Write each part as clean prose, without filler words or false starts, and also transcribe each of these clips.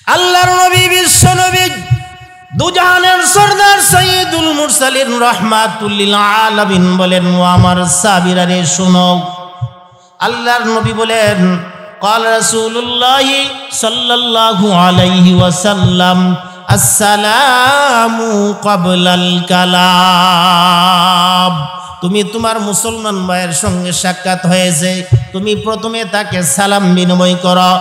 আল্লাহর নবী বিশ্ব নবী দুজাহানের সরদার সাইয়্যিদুল মুরসালিন রাহমাতুল লিল আলামিন বলেন, ও আমার সাহাবীরা রে শোনো, আল্লাহর নবী বলেন, قال رسول الله صلى الله عليه وسلم السلام قبل الكلام। তুমি তোমার মুসলমান ভাইয়ের সঙ্গে সাক্ষাৎ হয়েছে, তুমি প্রথমে তাকে সালাম বিনিময় করো,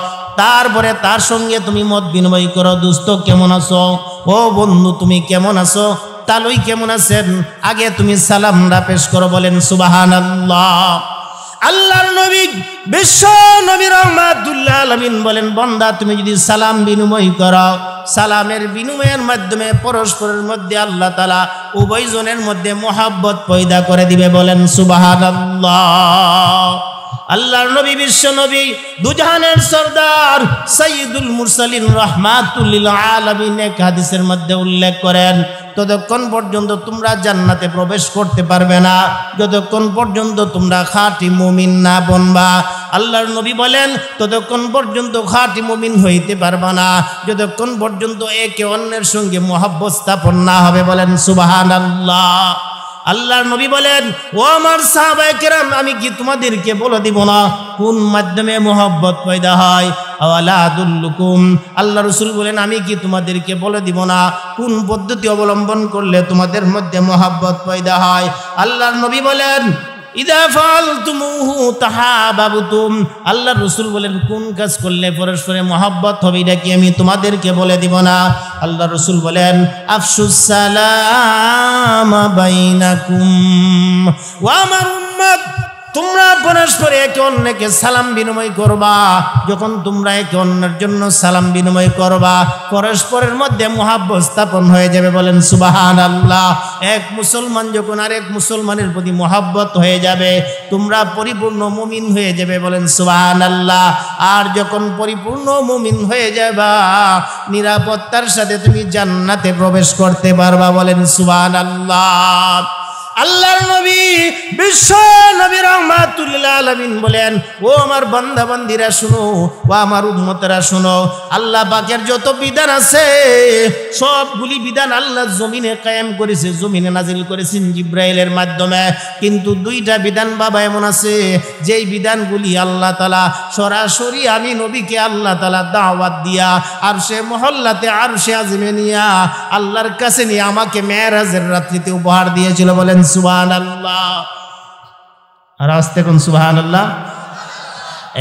তারপরে তার সঙ্গে তুমি মত বিনিময় করো, দোস্ত কেমন আছো, ও বন্ধু তুমি কেমন আছো, তালুই কেমন আছেন, আগে তুমি সালামটা পেশ করো। বলেন সুবহানাল্লাহ। আল্লাহর নবী বিশ্ব নবী রাহমাতুল লিল আলামিন বলেন, বান্দা তুমি যদি সালাম বিনিময় করো, সালামের বিনিময়ের মাধ্যমে পরস্পরের মধ্যে আল্লাহ তাআলা উভয়জনের মধ্যে মহব্বত পয়দা করে দিবে। বলেন সুবহানাল্লাহ। আল্লাহর নবী বিশ্ব নবী দুজাহানের সরদার সাইয়্যিদুল মুরসালিন রাহমাতুল লিল আলামিন এক হাদিসের মধ্যে উল্লেখ করেন, ততক্ষণ পর্যন্ত তোমরা জান্নাতে প্রবেশ করতে পারবে না যতক্ষণ পর্যন্ত তোমরা খাঁটি মুমিন না বনবা। আল্লাহর নবী বলেন, ততক্ষণ পর্যন্ত খাঁটি মুমিন হইতে পারবা না যতক্ষণ পর্যন্ত একে অন্যের সঙ্গে মহব্বত স্থাপন না হবে। বলেন সুবহানাল্লাহ। আল্লাহর নবী বলেন, ও আমার সাহাবায়ে কেরাম, আমি কি তোমাদেরকে বলে দিব না কোন মাধ্যমে মহব্বত পয়দা হয়? আওয়ালা আদুল্লুকুম, আল্লাহ রাসূল বলেন, আমি কি তোমাদেরকে বলে দিব না কোন পদ্ধতি অবলম্বন করলে তোমাদের মধ্যে মহব্বত পয়দা হয়? আল্লাহর নবী বলেন, ইদা ফালতুমুহু তাহাবাবতুম, আল্লাহর রাসূল বলেন, কোন কাজ করলে পরস্পরে মহব্বত হবে এটা কি আমি তোমাদেরকে বলে দিব না? আল্লাহর রাসূল বলেন, আফশুস সালাম বাইনাকুম। ওয়া আমার উম্মত, তোমরা পরস্পরে একে অন্যকে সালাম বিনিময় করবা। যখন তোমরা একে অন্যের জন্য সালাম বিনিময় করবা, পরস্পরের মধ্যে মহব্বত স্থাপন হয়ে যাবে। বলেন সুবহানাল্লাহ। এক মুসলমান যখন আরেক মুসলমানের প্রতি মহব্বত হয়ে যাবে, তোমরা পরিপূর্ণ মুমিন হয়ে যাবে। বলেন সুবহানাল্লাহ। আর যখন পরিপূর্ণ মুমিন হয়ে যাবা, নিরাপত্তার সাথে তুমি জান্নাতে প্রবেশ করতে পারবা। বলেন সুবহানাল্লাহ। আল্লাহর নবী বিশ্ব নবী রাহমাতুল লিল আলামিন বলেন, ও আমার বান্দা বান্দীরা শুনো, ও আমার উম্মতেরা শুনো, আল্লাহ পাকের যত বিধান আছে সবগুলি বিধান আল্লাহ জমিনে কায়েম করেছে, জমিনে নাজিল করেছেন জিবরাইলের মাধ্যমে। কিন্তু দুইটা বিধান বাবা এমন আছে যেই বিধানগুলি আল্লাহ তাআলা সরাসরি আমি নবীকে আল্লাহ তাআলা দাওয়াত দিয়া আরশে মহল্লাতে আরশে আযমে নিয়া আল্লাহর কাছে নিয়ে আমাকে মেরাজের রাত্রিতে উপহার দিয়েছিল। বলেন সুবহানাল্লাহ। আর আস্তে কোন সুবহানাল্লাহ।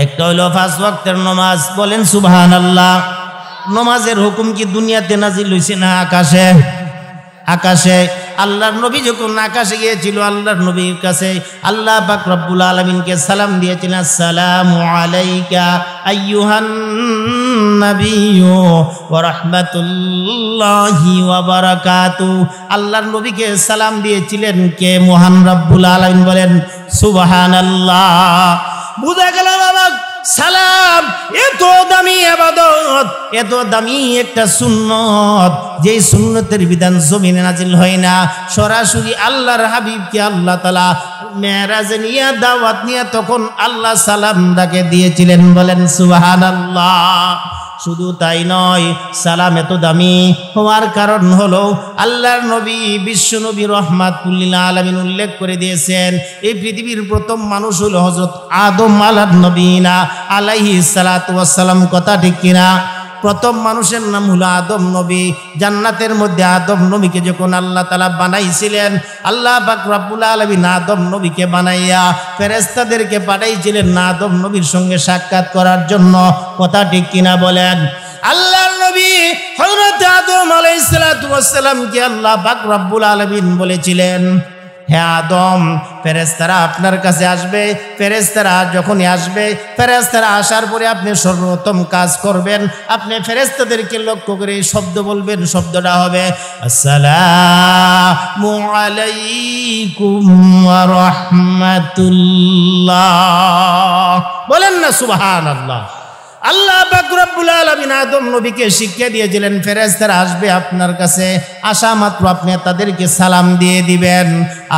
একটা হলো 5 ওয়াক্তের নামাজ। বলেন সুবহানাল্লাহ। নামাজের হুকুম কি দুনিয়াতে নাজিল হইছে না আকাশে? আকাশে। আল্লাহর নবী যখন আকাশে গিয়েছিল, আল্লাহর নবীর কাছে আল্লাহ পাক রব্বুল আলামিনকে সালাম দিয়েছিলেন, আসসালামু আলাইকা আইয়ুহান নাবিয়্যু ওয়া রাহমাতুল্লাহি ওয়া বারাকাতুহু। আল্লাহর নবীকে সালাম দিয়েছিলেন কে? মহান রব্বুল আলামিন। বলেন সুবহানাল্লাহ। বুঝা গেল বাবা, সালাম এত দামি ইবাদত, এত দামি একটা সুন্নত, যেই সুন্নতের বিধান জমিনে নাজিল হয় না, সরাসরি আল্লাহর হাবিবকে আল্লাহ তাআলা মেরাজে নিয়ে দাওয়াত নিয়ে তখন আল্লাহ সালামটাকে দিয়েছিলেন। বলেন সুবহানাল্লাহ। শুধু তাই নয়, সালাম এত দামি হওয়ার কারণ হলো আল্লাহর নবী বিশ্ব নবী রাহমাতুল লিল আলামিন উল্লেখ করে দিয়েছেন, এই পৃথিবীর প্রথম মানুষ হলো হযরত আদম আলাইহিস সালাতু ওয়াস সালাম। কথা ঠিক কিনা? প্রথম মানুষের নাম হলো আদম নবী। জান্নাতের মধ্যে আদম নবীকে যখন আল্লাহ তাআলা বানাইছিলেন, আল্লাহ পাক রব্বুল আলামিন আদম নবীকে বানাইয়া ফেরেশতাদেরকে পাঠাইছিলেন আদম নবীর সঙ্গে সাক্ষাৎ করার জন্য। কথা ঠিক কিনা বলেন? আল্লাহর নবী হযরত আদম আলাইহিস সালাতু ওয়াস সালামকে আল্লাহ পাক রব্বুল আলামিন বলেছিলেন, হে আদম, ফেরেশতারা আপনার কাছে আসবে। ফেরেশতারা যখনই আসবে, ফেরেশতারা আসার পরে আপনি সর্বোত্তম কাজ করবেন। আপনি ফেরেশতাদেরকে লক্ষ্য করে শব্দ বলবেন, শব্দটা হবে আসসালামু আলাইকুম ওয়া রাহমাতুল্লাহ। বলেন না সুবহানাল্লাহ। আল্লাহ পাক রব্বুল আলামিন আদম নবীকে শিক্ষা দিয়েছিলেন ফেরেশতারা আসবে আপনার কাছে, আসা মাত্র আপনি তাদেরকে সালাম দিয়ে দিবেন,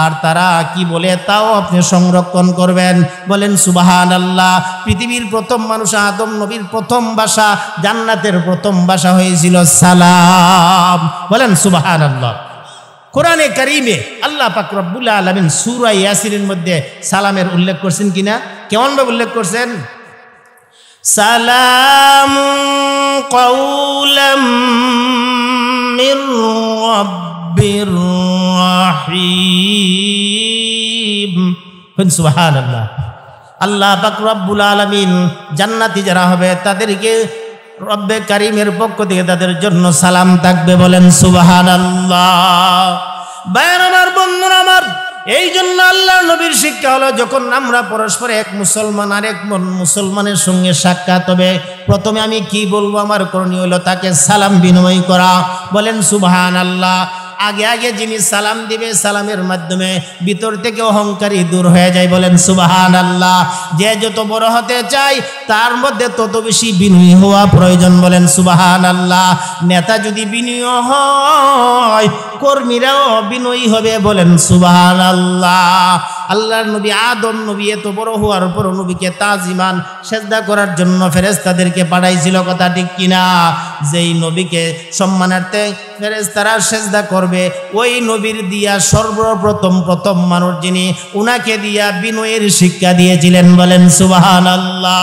আর তারা কি বলে তাও আপনি সংরক্ষণ করবেন। বলেন সুবহানাল্লাহ। পৃথিবীর প্রথম মানুষ আদম নবীর প্রথম ভাষা, জান্নাতের প্রথম ভাষা হয়েছিল সালাম। বলেন সুবহানাল্লাহ। কোরআনে কারিমে আল্লাহ পাক রব্বুল আলামিন সূরা ইয়াসিনের মধ্যে সালামের উল্লেখ করছেন কিনা? কেমন ভাবে উল্লেখ করছেন? সালামুন কাওলাম মির রাব্বির রাহিম। সুবহানাল্লাহ। আল্লাহ পাক রব্বুল আলামিন জান্নাতি যারা হবে তাদেরকে রব্বে কারিমের পক্ষ থেকে তাদের জন্য সালাম থাকবে। বলেন সুবহানাল্লাহ। ভাইয়ের আমার, বন্ধুরা আমার, এই জন্য আল্লাহ নবীর শিক্ষা হলো যখন আমরা পরস্পর এক মুসলমান আর এক মুসলমানের সঙ্গে সাক্ষাৎ হবে, প্রথমে আমি কি বলবো, আমার করণীয় হলো তাকে সালাম বিনিময় করা। বলেন সুবহানাল্লাহ। আগে আগে যিনি সালাম দিবে, সালামের মাধ্যমে ভিতর থেকে অহংকারী দূর হয়ে যায়। বলেন সুবহানাল্লাহ। যে যত বড় হতে চায় তার মধ্যে তত বেশি বিনয়ী হওয়া প্রয়োজন। বলেন সুবহানাল্লাহ। নেতা যদি বিনয়ী হয়, কর্মীরাও বিনয়ী হবে। বলেন সুবহানাল্লাহ। আল্লাহর নবী আদম নবী এত বড় হওয়ার পর নবীকে তাজিমান সেজদা করার জন্য ফেরেশতাদেরকে পাঠাইছিল, কথা ঠিক কিনা? যেই নবীকে সম্মানার্থে ফেরেশতারা সেজদা করবে, ওই নবীর দিয়া সর্বপ্রথম মানুষ যিনি, উনাকে দিয়া বিনয়ের শিক্ষা দিয়েছিলেন। বলেন সুবহানাল্লাহ।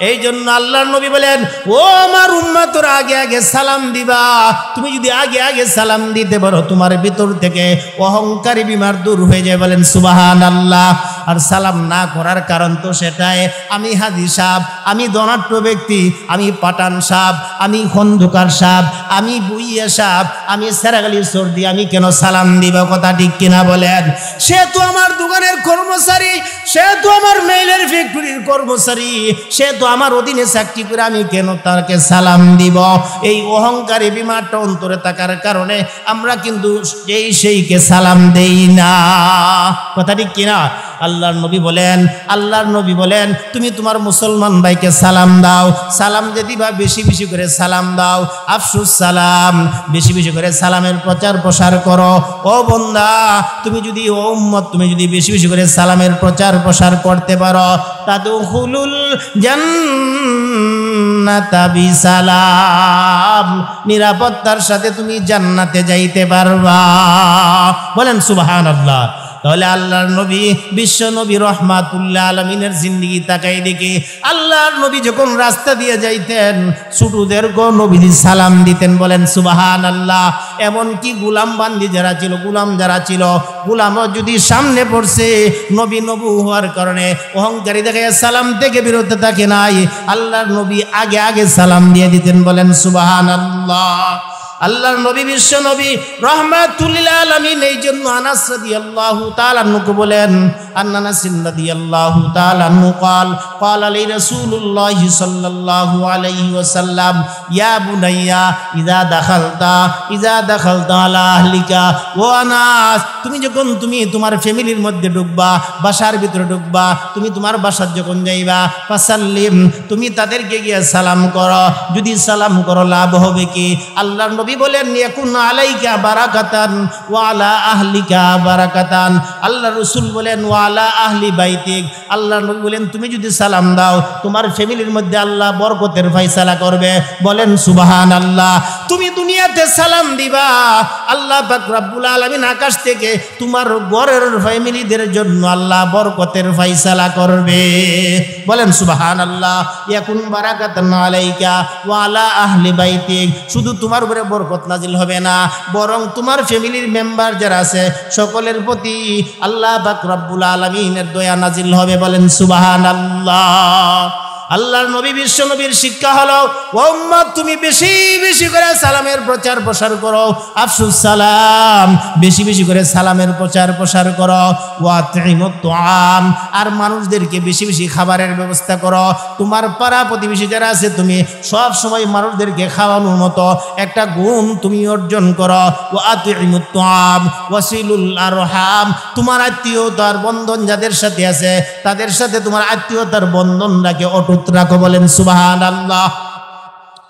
এই জন্য আল্লাহর নবী বলেন, ও আমার উম্মতরা, আগে আগে সালাম দিবা। তুমি যদি আগে আগে সালাম দিতে পারো, তোমার ভিতর থেকে অহংকারী বিমার দূর হয়ে যায়। বলেন সুবহানাল্লাহ। আর সালাম না করার কারণ তো সেটাই, আমি হাজি সাহেব, আমি ধনাঢ্য ব্যক্তি, আমি পাঠান সাহেব, আমি খন্দকার সাহেব, আমি বুইয়া সাহেব, আমি সেরাগালির সর্দি, আমি কেন সালাম দিব? কথা ঠিক কিনা বলেন? সে তো আমার দোকানের কর্মচারী, সে তো আমার মেইলের ফ্যাক্টরির কর্মচারী, সে তো আমার অধীনে চাকরি করে, আমি কেন তাকে সালাম দিব? এই অহংকারী বিমারটা অন্তরে থাকার কারণে আমরা কিন্তু সেইকে সালাম দেই না। কথা ঠিক কিনা? আল্লাহর নবী বলেন তুমি তোমার মুসলমান ভাইকে সালাম দাও। সালাম যে দিবা বেশি বেশি করে সালাম দাও। আফসুস সালাম, বেশি বেশি করে সালামের প্রচার প্রসার করো। ও বান্দা, তুমি যদি, ও উম্মত, তুমি যদি বেশি বেশি করে সালামের প্রচার প্রসার করতে পারো, তাদখুলুল জান্নাতা বিসালাম, নিরাপত্তার সাথে তুমি জান্নাতে যাইতে পারবা। বলেন সুবহানাল্লাহ। তাহলে আল্লাহর নবী, বিশ্ব নবী রহমাতুল্লাহ আলামিনের জিন্দেগি তাকাই দেখি, আল্লাহর নবী যখন রাস্তা দিয়ে যাইতেন ছোটদেরকেও নবীজি সালাম দিতেন। বলেন সুবহানাল্লাহ। এমনকি গোলাম বান্দি যারা ছিল, গোলামও যদি সামনে পড়ছে, নবী হওয়ার কারণে অহংকারী দেখে সালাম থেকে বিরত থাকে নাই, আল্লাহর নবী আগে আগে সালাম দিয়ে দিতেন। বলেন সুবহানাল্লাহ। আল্লাহর নবী, বিশ্ব নবী রাহমাতুল লিল আলামিন। এই জন্য আনাস রাদিয়াল্লাহু তাআলা আনহু বলেন, আনাস রাদিয়াল্লাহু তাআলা আনহু قال لي رسول الله صلى الله عليه وسلم يا بني اذا دخلت على اهلك وانا তুমি যখন তোমার ফ্যামিলির মধ্যে ঢুকবা, বাসার ভিতরে ঢুকবা, তুমি তোমার বাসার যখন যাইবা, ফাসাল্লিম, তুমি তাদেরকে গিয়ে সালাম করো। যদি সালাম করো লাভ হবে কি? আল্লাহর নবী বলেন, ইয়াকুন আলাইকা বারাকাতান ওয়া আলা আহলিকা বারাকাতান। আল্লাহ রাসূল বলেন, ওয়া আলা আহলি বাইতিক। আল্লাহর নবী বলেন, তুমি যদি সালাম দাও, তোমার ফ্যামিলির মধ্যে আল্লাহ বরকতের ফয়সালা করবে। বলেন সুবহানাল্লাহ। তুমি দুনিয়াতে সালাম দিবা, আল্লাহ পাক রব্বুল আলামিন আকাশ থেকে তোমার ঘরের ফ্যামিলিদের জন্য আল্লাহ বরকতের ফয়সালা করবে। বলেন সুবহানাল্লাহ। ইয়াকুন বারাকাতান আলাইকা ওয়া আলা আহলি বাইতিক। শুধু তোমার উপরে বরকত নাজিল হবে না, বরং তোমার ফ্যামিলির মেম্বার যারা আছে সকলের প্রতি আল্লাহ পাক রব্বুল আলামিনের দয়া নাজিল হবে। বলেন সুবহানাল্লাহ। আল্লাহর নবী, বিশ্ব নবীর শিক্ষা হলো, ও উম্মত, তুমি বেশি বেশি করে সালামের প্রচার প্রসার করো। আফসুস সালাম, বেশি বেশি করে সালামের প্রচার প্রসার করো। ওয়া তুইমুত তুআম, আর মানুষদেরকে বেশি বেশি খাবারের ব্যবস্থা করো। তোমার পাড়া প্রতিবেশী যারা আছে, তুমি সব সময় মানুষদেরকে খাওয়ানোর মতো একটা গুণ তুমি অর্জন করো। ওয়া তুইমুত তুআম ওয়াসিলুল আরহাম, তোমার আত্মীয়তার বন্ধন যাদের সাথে আছে তাদের সাথে তোমার আত্মীয়তার বন্ধনটাকে অটুট মজবুত রাখো, বলেন সুবহানাল্লাহ।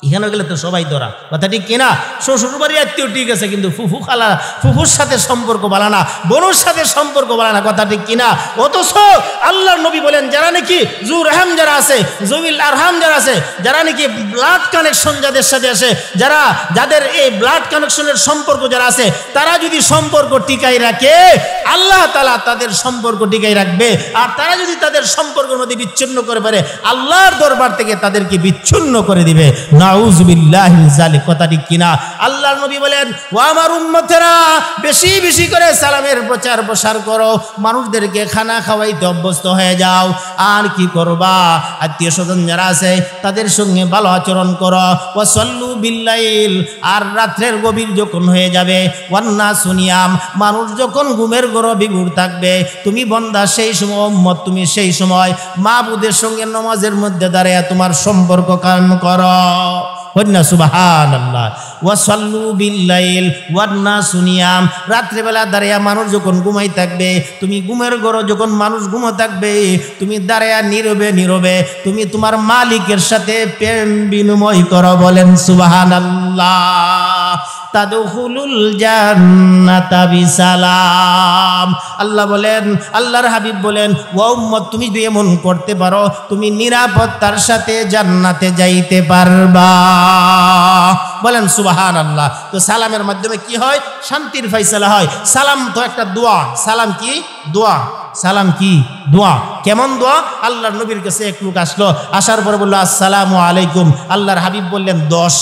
এখানে গেলে তো সবাই ধরা, কথা ঠিক কিনা? শ্বশুর বাড়ি আত্মীয় ঠিক আছে, কিন্তু ফুফু খালা ফুফুর সাথে সম্পর্ক ভালো না, বোনের সাথে সম্পর্ক ভালো না, কথা ঠিক কিনা? অথচ আল্লাহর নবী বলেন যারা নাকি জুর রহম যারা আছে, জুবিল আরহাম যারা আছে, যারা নাকি ব্লাড কানেকশন যাদের সাথে আছে, যাদের এই ব্লাড কানেকশনের সম্পর্ক যারা আছে, তারা যদি সম্পর্ক টিকাই রাখে আল্লাহ তাআলা তাদের সম্পর্ক টিকাই রাখবে। আর তারা যদি তাদের সম্পর্কের মধ্যে বিচ্ছিন্ন করে পারে, আল্লাহর দরবার থেকে তাদেরকে বিচ্ছিন্ন করে দিবে। নাউযুবিল্লাহি মিন যালিক, কথা ঠিক কিনা? আল্লাহর নবী বলেন, ও আমার উম্মতেরা, বেশি বেশি করে সালামের প্রচার প্রসার করো, মানুষদেরকে খানা খাওয়াইতে অভ্যস্ত হয়ে যাও। আর কি করবা? আত্মীয় স্বজন যারা আছে তাদের সঙ্গে ভালো আচরণ করো। ওয়াসাল্লু বিল্লাইল, আর রাত্রের গভীর যখন হয়ে যাবে, ওয়ান্নাসু নিয়াম, মানুষ যখন ঘুমের ঘরে বিভোর থাকবে, তুমি বান্দা সেই সময়, উম্মত তুমি সেই সময় মাবুদের সঙ্গে নামাজের মধ্যে দাঁড়িয়ে তোমার সম্পর্ক কায়েম করো। বলনা সুবহানাল্লাহ। ওয়াসাল্লু বিল্লাইল ওয়ান্নাসু নিয়াম, রাত্রিবেলা দাঁড়িয়ে মানুষ যখন ঘুমাই থাকবে, তুমি ঘুমের ঘরে যখন মানুষ ঘুমো থাকবে, তুমি দাঁড়িয়ে নীরবে নীরবে তুমি তোমার মালিকের সাথে প্রেম বিনিময় করো, বলেন সুবহানাল্লাহ। তাদখুলুল জান্নাতা বিসালাম। আল্লাহ বলেন, আল্লাহর হাবিব বলেন, ও উম্মত তুমি যদি এমন করতে পারো, তুমি নিরাপত্তার সাথে জান্নাতে যাইতে পারবা, বলেন সুবহানাল্লাহ। তো সালামের মাধ্যমে কি হয়? শান্তির ফয়সালা হয়। সালাম তো একটা দোয়া। সালাম কি? দোয়া। সালাম কি? দোয়া। কেমন দোয়া? আল্লাহর নবীর কাছে এক লোক আসলো, আসার পরে বললো আসসালামু আলাইকুম। আল্লাহর হাবিব বললেন 10।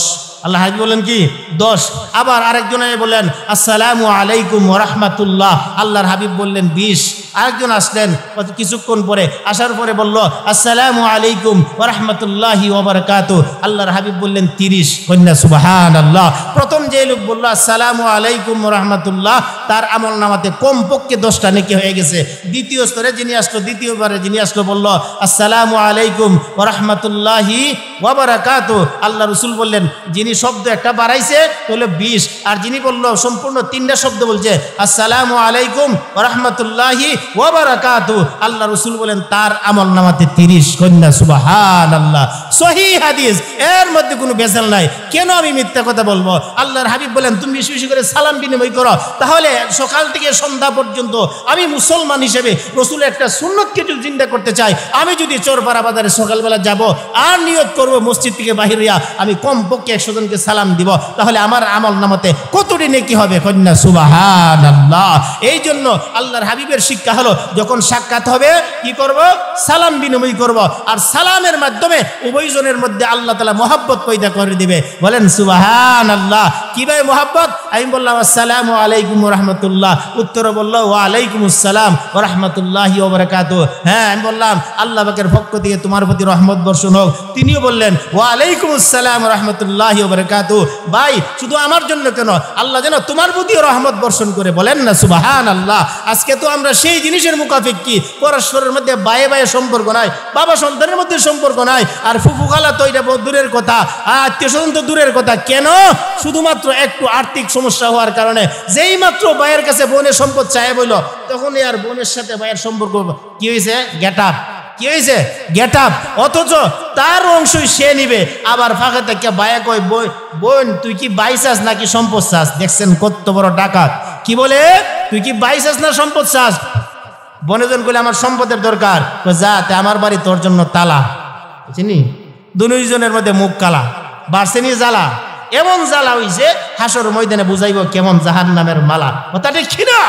আল্লাহ হাবিব বললেন কি? 10। আবার আরেকজনে বললেন আসসালামু আলাইকুম ওয়া রাহমাতুল্লাহ। আল্লাহর হাবিব বললেন 20। আরেকজন আসলেন কিছুক্ষণ পরে, আসার পরে বলল আসসালামু আলাইকুম ওয়া রাহমাতুল্লাহি ওয়া বারাকাতুহু। আল্লাহর হাবিব বললেন 30। কন্যা সুবহানাল্লাহ। প্রথম যে লোক বলল আসসালামু আলাইকুম ওয়া রাহমাতুল্লাহ, তার আমল নামাতে কমপক্ষে 10টা নেকি হয়ে গেছে। দ্বিতীয় স্তরে যিনি আসলো, দ্বিতীয়বারে যিনি আসলো বলল আসসালামু আলাইকুম ওয়া রাহমাতুল্লাহি ওয়া বারাকাতুহু। আল্লাহ রাসূল বললেন, যিনি শব্দ একটা বাড়াইছে তাহলে 20, আর যিনি বলল সম্পূর্ণ 3টা শব্দ বলছে আসসালামু আলাইকুম ওয়া রাহমাতুল্লাহি ওয়া বারাকাতুহু, আল্লাহ রাসূল বলেন তার আমল নামাতে 30। কন্যা সুবহানাল্লাহ। সহিহ হাদিস, এর মধ্যে কোনো ভেজাল নাই। কেন আমি মিথ্যা কথা বলবো? আল্লাহর হাবিব বলেন তুমি বেশি বেশি করে সালাম বিনিময় করো, তাহলে সকাল থেকে সন্ধ্যা পর্যন্ত আমি মুসলমান হিসেবে রাসূলের একটা সুন্নতকে যদি চিন্তা করতে চাই, আমি যদি চোরপাড়া বাজারে সকালবেলা যাব আর নিয়ত করব মসজিদ থেকে বাহির হইয়া আমি কমপক্ষে 100 জনকে সালাম দিব, তাহলে আমার আমল নামাতে কতটি নেকি হবে? কন্যা সুবহানাল্লাহ। এই জন্য আল্লাহর হাবিবের শিক্ষা হলো, যখন সাক্ষাৎ হবে কি করব? সালাম বিনিময় করব। আর সালামের মাধ্যমে উভয়জনের মধ্যে আল্লাহ তাআলা মহব্বত পয়দা করে দিবে, বলেন সুবহানাল্লাহ। কিভাবে মহব্বত? আমি বললাম আসসালামু আলাইকুম ওয়া রাহমাতুল্লাহ, উত্তরে বলল ওয়া আলাইকুমুস সালাম ওয়া রাহমাতুল্লাহি ওয়া বারাকাতুহু। হ্যাঁ, আমি বললাম আল্লাহ পাকের পক্ষ থেকে তোমার প্রতি রহমত বর্ষণ হোক। তিনিও বললেন ওয়া আলাইকুমুস সালাম ওয়া রাহমাতুল্লাহি ওয়া বারাকাতুহু। ভাই, শুধু আমার জন্য কেন, আল্লাহ যেন তোমার প্রতিও রহমত বর্ষণ করে, বলেন না সুবহানাল্লাহ। আজকে তো আমরা সেই জিনিসের মুখাপেক্ষী, পরস্পরের মধ্যে বায়ে বায়ে সম্পর্ক নাই, বাবা সন্তানের মধ্যে সম্পর্ক নাই, আর ফুফু খালা তো এটা দূরের কথা, আত্মীয় স্বজন তো দূরের কথা। কেন? শুধুমাত্র একটু আর্থিক সমস্যা হওয়ার কারণে যেই মাত্র ভাইয়ের কাছে বোনের সম্পদ চায় বলল, তখনই আর বোনের সাথে ভাইয়ের সম্পর্ক কি হয়েছে? Get up. কি হয়েছে? Get up. অথচ তার অংশই সে নিবে, আবার ফাঁকা থেকে ভাইয়া কয় বোন তুই কি বাই চাস নাকি সম্পদ চাস? দেখছেন কত বড় ডাকাত। কি বলে? তুই কি বাই চাস না সম্পদ চাস? বনেজন কইলে আমার সম্পদের দরকার। যা, আমার বাড়ি তোর জন্য তালা। বুঝছিনি? দুজনের মধ্যে মুখ কালা, বাড়ছেনি জ্বালা। এমন জ্বালা হইছে হাসর ময়দানে বুঝাইব কেমন জাহান্নামের মালা। কথা ঠিক কিনা?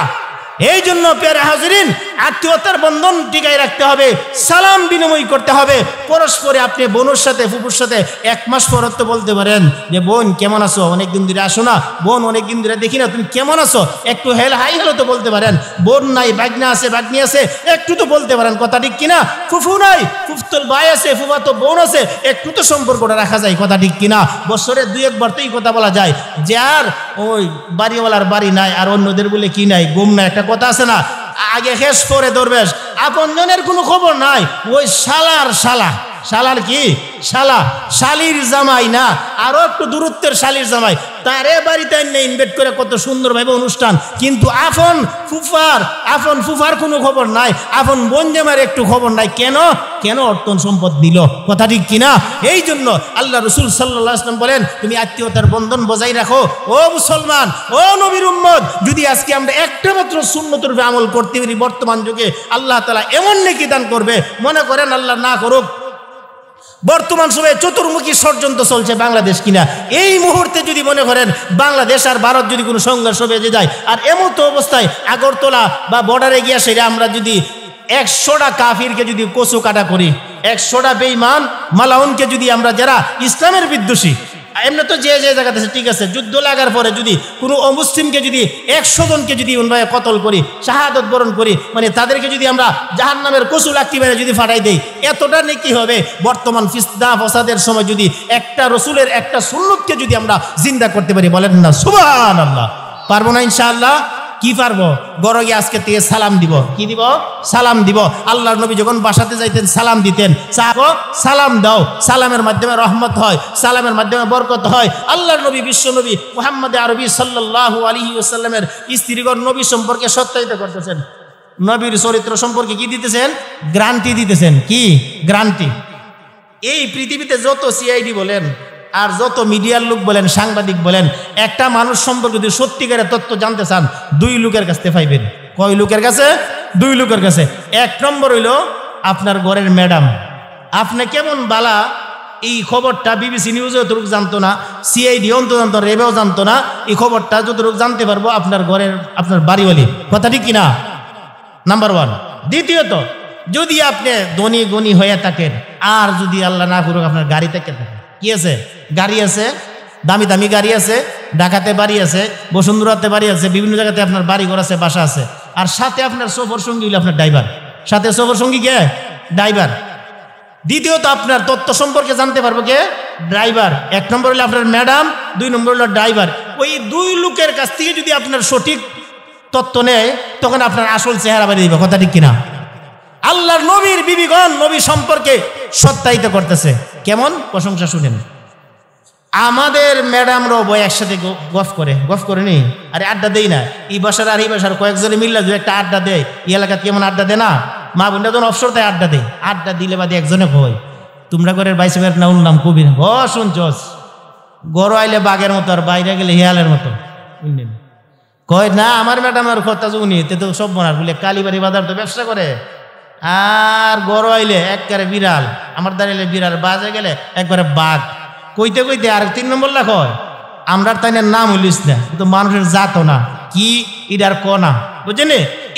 এই জন্য প্রিয় হাজিরিন, আত্মীয়তার বন্ধন টিকাই রাখতে হবে, সালাম বিনিময় করতে হবে পরস্পরে। আপনি বোনের সাথে ফুপুর সাথে 1 মাস পর তো বলতে পারেন যে বোন কেমন আছো, অনেকদিন ধরে আসো না, বোন অনেকদিন ধরে দেখি না, তুমি কেমন আছো, একটু হাই হ্যালো তো বলতে পারেন। বোন নাই, বাগনা আছে, বাগনি আছে, একটু তো বলতে পারেন। কথা ঠিক কিনা? ফুফু নাই, ফুফতল ভাই আছে, ফুফা তো বোন আছে, একটু তো সম্পর্কটা রাখা যায়। কথা ঠিক কিনা? বছরে 2-1 বার তো এই কথা বলা যায় যে আর ওই বাড়িওয়ালার বাড়ি নাই আর অন্যদের বলে কি নাই, গুম নাই, একটা কথা আছে না, আগে হেস পরে দরবেশ। আপনজনের কোনো খবর নাই, ওই শালার শালা শালার কি শালা, শালির জামাই না, আরো একটু দূরত্বের শালির জামাই, তারে বাড়িতে ইনভাইট করে কত সুন্দরভাবে অনুষ্ঠান, কিন্তু আপন ফুফার কোনো খবর নাই, আপন বোন জামাইয়ের একটু খবর নাই। কেন অর্থ সম্পদ দিল, কথা ঠিক কিনা? এই জন্য আল্লাহ রাসূল সাল্লাল্লাহু আলাইহি ওয়াসাল্লাম বলেন, তুমি আত্মীয়তার বন্ধন বজায় রাখো। ও মুসলমান, ও নবীর উম্মত, যদি আজকে আমরা একটা মাত্র সুন্নতের উপর আমল করতে পারি, বর্তমান যুগে আল্লাহ তাআলা এমন নেকি দান করবে, মনে করেন আল্লাহ না করুক বর্তমান সময়ে চতুর্মুখী ষড়যন্ত্র চলছে বাংলাদেশ কিনা, এই মুহূর্তে যদি মনে করেন বাংলাদেশ আর ভারত যদি কোনো সংঘর্ষ বেজে যায়, আর এমন তো অবস্থায় আগরতলা বা বর্ডারে গিয়া সেটা আমরা যদি 100টা কাফিরকে যদি কচু কাটা করি, 100টা বেঈমান মালাউনকে যদি আমরা, যারা ইসলামের বিদ্বেষী, এমনি তো যে জায়গাতে ঠিক আছে, যুদ্ধ লাগার পরে যদি কোনো অমুসলিমকে যদি 100 জনকে যদি উনভাবে কতল করি, শাহাদত বরণ করি, মানে তাদেরকে যদি আমরা জাহান্নামের কচু লাঠি মেরে যদি ফাটাই দেই, এতটা নেকি হবে। বর্তমান ফিতনা ফসাদের সময় যদি একটা রসুলের একটা সুন্নতকে যদি আমরা জিন্দা করতে পারি, বলেন না সুবহানাল্লাহ? পারবো না ইনশাআল্লাহ? কি পারবো? গরগে আজকে থেকে সালাম দিব, কি দিব? সালাম দিব। আল্লাহর নবী যখন বাসাতে যাইতেন সালাম দিতেন, সালাম দাও, সালামের মাধ্যমে রহমত হয়, সালামের মাধ্যমে বরকত হয়। আল্লাহর নবী বিশ্ব নবী মুহাম্মদ আরবি সাল্লাল্লাহু আলাইহি ওয়াসাল্লামের স্ত্রীগণ নবী সম্পর্কে সত্যায়িত করতেছেন, নবীর চরিত্র সম্পর্কে কি দিতেছেন? গ্যারান্টি দিতেছেন। কি গ্যারান্টি? এই পৃথিবীতে যত সিআইডি বলেন আর যত মিডিয়ার লোক বলেন, সাংবাদিক বলেন, একটা মানুষ সম্পর্কে যদি সত্যিকারের তথ্য জানতে চান, 2 লোকের কাছ থেকে পাইবেন। কয় লোকের কাছে? 2 লোকের কাছে। 1 নম্বর হইল আপনার ঘরের ম্যাডাম। আপনি কেমন বালা, এই খবরটা বিবিসি নিউজে যতটুকু জানতো না, সিআইডি অন্ত জানতো, রেবেও জানতো না, এই খবরটা যতটুকু জানতে পারবো আপনার ঘরের আপনার বাড়িওয়ালি, কথা ঠিক কিনা? নাম্বার 1। দ্বিতীয়ত, যদি আপনি ধনী গণী হয়ে থাকেন, আর যদি আল্লাহ না করুক আপনার গাড়ি থেকে থাকে, কি আছে? গাড়ি আছে, দামি দামি গাড়ি আছে, ঢাকাতে বাড়ি আছে, বসুন্ধরাতে বাড়ি আছে, বিভিন্ন জায়গাতে আপনার বাড়ি ঘর আছে, বাসা আছে, আর সাথে আপনার সফর সঙ্গী হলো আপনার ড্রাইভার। সাথে সফর সঙ্গী কে? ড্রাইভার। দ্বিতীয়ত আপনার তথ্য সম্পর্কে জানতে পারবো কে? ড্রাইভার। 1 নম্বর হলো আপনার ম্যাডাম, 2 নম্বর হলো ড্রাইভার। ওই 2 লোকের কাছ থেকে যদি আপনার সঠিক তথ্য নেয়, তখন আপনার আসল চেহারা বাড়িয়ে দিবে, কথা ঠিক কিনা? আল্লাহর নবীর বিবিগণ নবী সম্পর্কে সত্যায়িত করতেছে। কেমন? প্রশংসা শুনেন। আমাদের ম্যাডামরাও বই একসাথে গফ করে নি, আরে আড্ডা দেই না, এই বাসার আর এই বাসার কয়েকজনে মিললে যদি একটা আড্ডা দেয়, এই এলাকায় কেমন আড্ডা দেয় না? মা বোনটা যখন অবসর দেয় আড্ডা দেয়, আড্ডা দিলে বাদে একজনে কই, তোমরা ঘরের বাইসে বের না উনলাম কবি শুনছস, গড় আইলে বাঘের মতো আর বাইরে গেলে হিয়ালের মতো, বুঝলেন? কয় না আমার ম্যাডামের কথা উনি তে তো সব মনার বলে কালীবাড়ি বাজার তো ব্যবসা করে, আর গড় আইলে একবারে বিড়াল, আমার দাঁড়িয়ে বিড়াল, বাজে গেলে একবারে বাঘ। কইতে কইতে আর 3 নম্বর লাখ হয়, আমরা তাই নাম হইলিস না, কিন্তু মানুষের জাতো না কি ইডার কনা, বুঝছেন?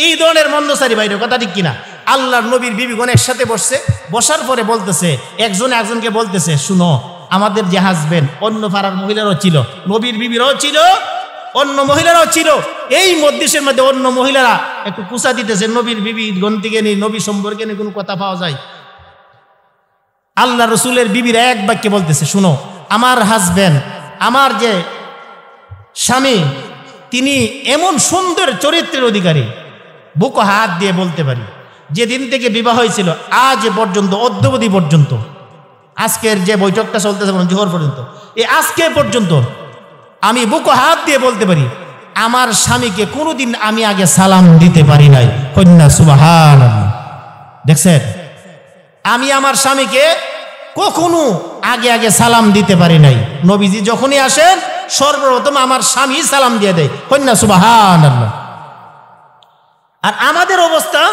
এই ধরনের মন্দসারি বাইরে, কথা ঠিক কিনা? আল্লাহর নবীর বিবিগণ একসাথে বসছে, বসার পরে বলতেছে, একজনে একজনকে বলতেছে, শুনো, আমাদের যে হাজবেন্ড অন্য পাড়ার মহিলারাও ছিল, নবীর বিবিরাও ছিল, অন্য মহিলারাও ছিল, এই মজলিসের মধ্যে অন্য মহিলারা একটু কুসা দিতেছে, নবীর বিবি গণ থেকে নেই, নবী সম্পর্কে নেই কোনো কথা পাওয়া যায়। আল্লাহ রসুলের বিবিরা এক বাক্যে বলতেছে, শুনো, আমার হাজবেন্ড, আমার যে স্বামী, তিনি এমন সুন্দর চরিত্রের অধিকারী, বুকে হাত দিয়ে বলতে পারি, যেদিন থেকে বিবাহ হয়েছিল আজ পর্যন্ত, অদ্যাবধি পর্যন্ত, আজকের যে বৈঠকটা চলতেছে জোহর পর্যন্ত, এই আজকে পর্যন্ত আমি বুকে হাত দিয়ে বলতে পারি, আমার স্বামীকে কোনোদিন আমি আগে সালাম দিতে পারি নাই। কন্যা সুবহানাল্লাহ। দেখছেন, আমি আমার স্বামীকে কখনো আগে সালাম দিতে পারি নাই। নবীজি যখনই আসেন সর্বপ্রথম আমার স্বামী সালাম দিয়ে দেয়। কন্যা সুবহানাল্লাহ। আর আমাদের অবস্থা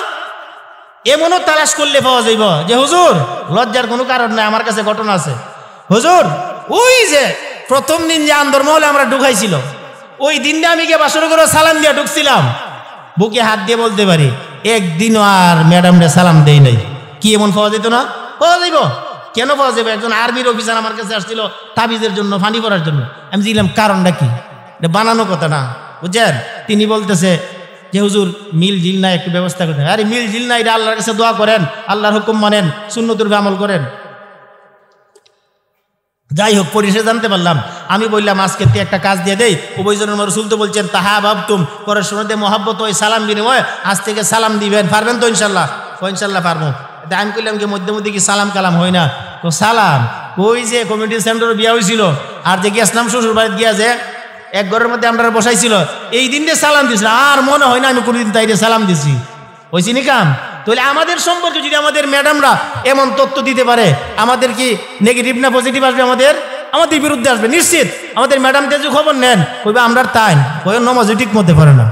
এমনও তালাশ করলে পাওয়া যাইব যে হুজুর লজ্জার কোনো কারণ নাই, আমার কাছে ঘটনা আছে। হুজুর ওই যে প্রথম দিন যে আন্দরমহলে আমরা ঢুকাইছিল, ওই দিনটা আমি গিয়ে বাসর করে সালাম দিয়ে ঢুকছিলাম, বুকে হাত দিয়ে বলতে পারি একদিনও আর ম্যাডামরা সালাম দেই নাই। কি এমন পাওয়া যেত না? পাওয়া যাইব। কেন পাওয়া যাবে? একজন আর্মির অফিসার আমার কাছে আসছিল তাবিজের জন্য, ফানি পড়ার জন্য। আমি জিজ্ঞাসলাম কারণটা কি? বানানো কথা না, বুঝছেন? তিনি বলতেছে যে হুজুর মিল জিল নাই, একটু ব্যবস্থা করতে। আরে মিল জিল নাই, এটা আল্লাহর কাছে দোয়া করেন, আল্লাহর হুকুম মানেন, সুন্নতের উপর আমল করেন। যাই হোক, পরিশেষে জানতে পারলাম, আমি বললাম আজকে একটা কাজ দিয়ে দেই। উভয়জনের রাসূল তো বলছেন তাহা ভাবতুম, পরে শুনে মহব্বত ওই সালাম বিনিময়, আজ থেকে সালাম দিবেন, পারবেন তো ইনশাল্লাহ? ইনশাল্লাহ পারবো। আমি কইলাম কি মধ্যে মধ্যে কি সালাম কালাম হয় না? তো সালাম ওই যে কমিউনিটি সেন্টারে বিয়া হয়েছিল আর যে গেছিলাম শ্বশুর বাড়িতে গিয়া যে এক ঘরের মধ্যে আমরা বসাইছিল এই দিনটা সালাম দিছিল আর মনে হয় না আমি কোনোদিন তাইরে সালাম দিছি হয়েছি নি কাম। তাহলে আমাদের সম্পর্কে যদি আমাদের ম্যাডামরা এমন তথ্য দিতে পারে আমাদের কি নেগেটিভ না পজিটিভ আসবে? আমাদের বিরুদ্ধে আসবে নিশ্চিত। আমাদের ম্যাডামকে যে খবর নেন কইবে আমরা তাই কই নমাজ ঠিক মধ্যে পড়ে না,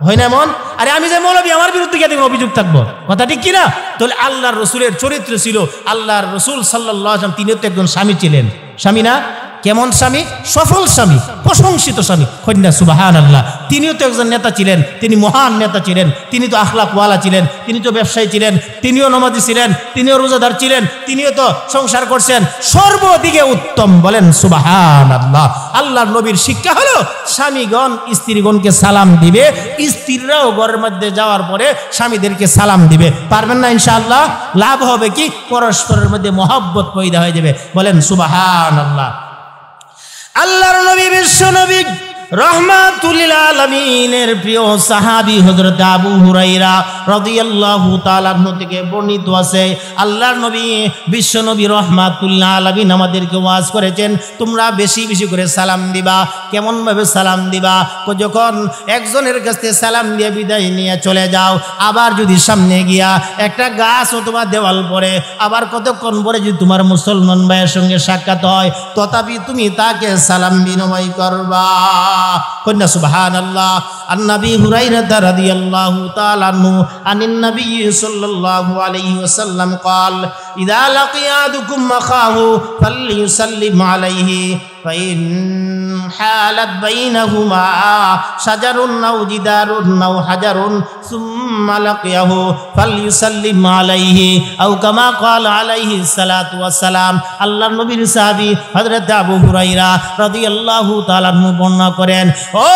হয় না এমন? আরে আমি যে মৌলবী আমার বিরুদ্ধে কি দেখুন অভিযোগ থাকবো? কথা ঠিক কিনা? তাহলে আল্লাহর রসুলের চরিত্র ছিল, আল্লাহর রসুল সাল্লাল্লাহু আলাইহি ওয়াসাল্লাম তিনিও তো একজন স্বামী ছিলেন। স্বামী না? কেমন স্বামী? সফল স্বামী, প্রশংসিত স্বামী। কন্যা সুবহানাল্লাহ। তিনিও তো একজন নেতা ছিলেন, তিনি মহান নেতা ছিলেন, তিনি তো আখলাকওয়ালা ছিলেন, তিনি তো ব্যবসায়ী ছিলেন, তিনিও নামাজি ছিলেন, তিনিও রোজাদার ছিলেন, তিনিও তো সংসার করছেন, সর্বদিকে উত্তম। বলেন সুবহানাল্লাহ। আল্লাহর নবীর শিক্ষা হলো স্বামীগণ স্ত্রীগণকে সালাম দিবে, স্ত্রীরাও ঘরের মধ্যে যাওয়ার পরে স্বামীদেরকে সালাম দিবে। পারবেন না ইনশাআল্লাহ? লাভ হবে কি? পরস্পরের মধ্যে মহব্বত পয়দা হয়ে যাবে। বলেন সুবহানাল্লাহ। আল্লাহর নবী বিশ্ব নবী রহমাতুল লিল আলামিনের প্রিয় সাহাবী হযরত আবু হুরায়রা রাদিয়াল্লাহু তাআলা আনহু থেকে বর্ণিত আছে, আল্লাহর নবী বিশ্ব নবী রহমাতুল লিল আলামিন আমাদেরকে ওয়াজ করেছেন তোমরা বেশি বেশি করে সালাম দিবা। কেমন ভাবে সালাম দিবা? যখন একজনের কাছ থেকে সালাম দিয়ে বিদায় নিয়ে চলে যাও, আবার যদি সামনে গিয়া একটা গাছ অথবা দেওয়াল পরে আবার কতক্ষণ পরে যদি তোমার মুসলমান ভাইয়ের সঙ্গে সাক্ষাৎ হয় তথাপি তুমি তাকে সালাম বিনিময় করবা। কন্যা সুবহানাল্লাহ। আন নবী হুরায়রা রাদিয়াল্লাহু তাআলা আনহু আনিন নবী সাল্লাল্লাহু আলাইহি ওয়াসাল্লাম قال اذا لقي احدكم اخاه فليسلم عليه فإن حالت بينهما شجر أو جدار أو حجر ثم لقيه فليسلم عليه أو كما قال عليه الصلاة والسلام। আল্লাহর নবীর সাহাবী হযরত আবু হুরায়রা রাদিয়াল্লাহু তাআলা আনহু বর্ণনা করেন, ও